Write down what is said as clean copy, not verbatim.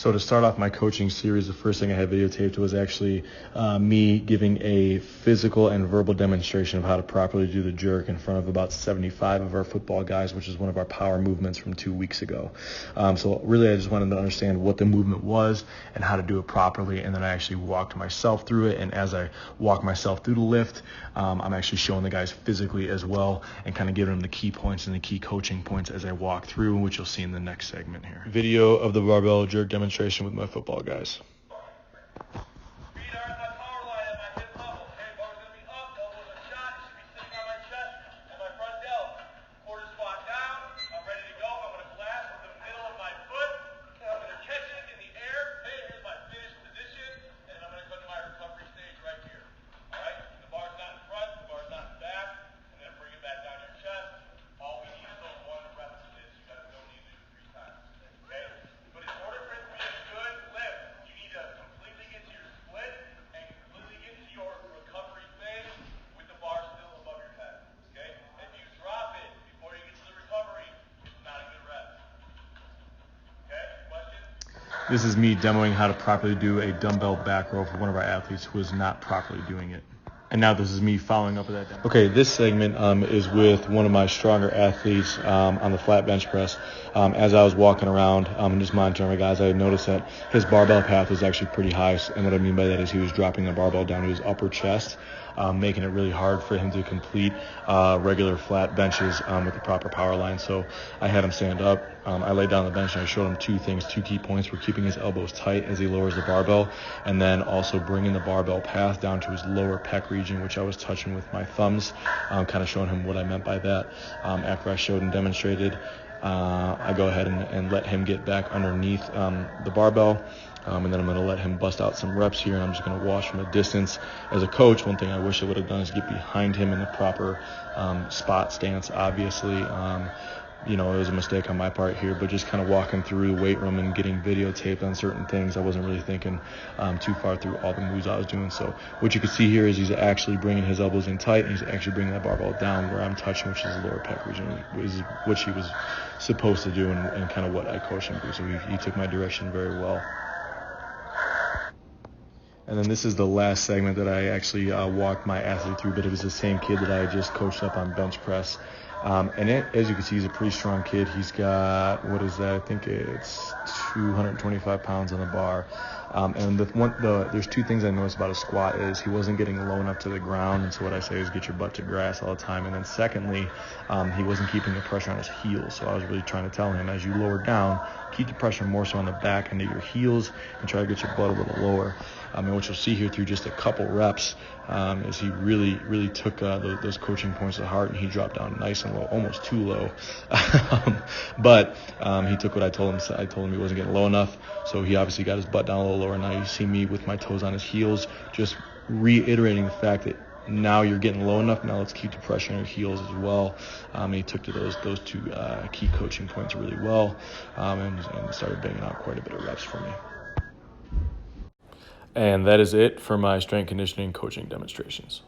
So to start off my coaching series, the first thing I had videotaped was actually me giving a physical and verbal demonstration of how to properly do the jerk in front of about 75 of our football guys, which is one of our power movements from 2 weeks ago. So really I just wanted to understand what the movement was and how to do it properly, and then I actually walked myself through it. And as I walk myself through the lift, I'm actually showing the guys physically as well and kind of giving them the key points and the key coaching points as I walk through, which you'll see in the next segment here. Video of the barbell jerk demonstration with my football guys. This is me demoing how to properly do a dumbbell back row for one of our athletes who is not properly doing it. And now this is me following up with that demo. Okay, this segment is with one of my stronger athletes on the flat bench press. As I was walking around and just monitoring my guys, I noticed that his barbell path was actually pretty high. And what I mean by that is he was dropping the barbell down to his upper chest, making it really hard for him to complete regular flat benches with the proper power line. So I had him stand up. I laid down on the bench and I showed him two key points. We're keeping his elbows tight as he lowers the barbell, and then also bringing the barbell path down to his lower pec region, which I was touching with my thumbs, kind of showing him what I meant by that. After I showed and demonstrated, I go ahead and let him get back underneath the barbell. And then I'm going to let him bust out some reps here, and I'm just going to watch from a distance. As a coach, one thing I wish I would have done is get behind him in the proper spot stance, obviously. It was a mistake on my part here, but just kind of walking through the weight room and getting videotaped on certain things. I wasn't really thinking too far through all the moves I was doing. So what you can see here is he's actually bringing his elbows in tight, and he's actually bringing that barbell down where I'm touching, which is the lower pec region, which he was supposed to do and kind of what I coached him to do. So he took my direction very well. And then this is the last segment that I actually walked my athlete through, but it was the same kid that I just coached up on bench press. As you can see, he's a pretty strong kid. He's got, I think it's 225 pounds on the bar. And there's two things I noticed about his squat is he wasn't getting low enough to the ground. And so what I say is get your butt to grass all the time. And then secondly, he wasn't keeping the pressure on his heels. So I was really trying to tell him, as you lower down, keep the pressure more so on the back end of your heels and try to get your butt a little lower. And what you'll see here through just a couple reps is he really took those coaching points to heart, and he dropped down nice and low, almost too low. But he took what I told him. So I told him he wasn't getting low enough, so he obviously got his butt down a little lower. Now you see me with my toes on his heels, just reiterating the fact that now you're getting low enough. Now let's keep the pressure on your heels as well. And he took to those two key coaching points really well, and started banging out quite a bit of reps for me. And that is it for my strength conditioning coaching demonstrations.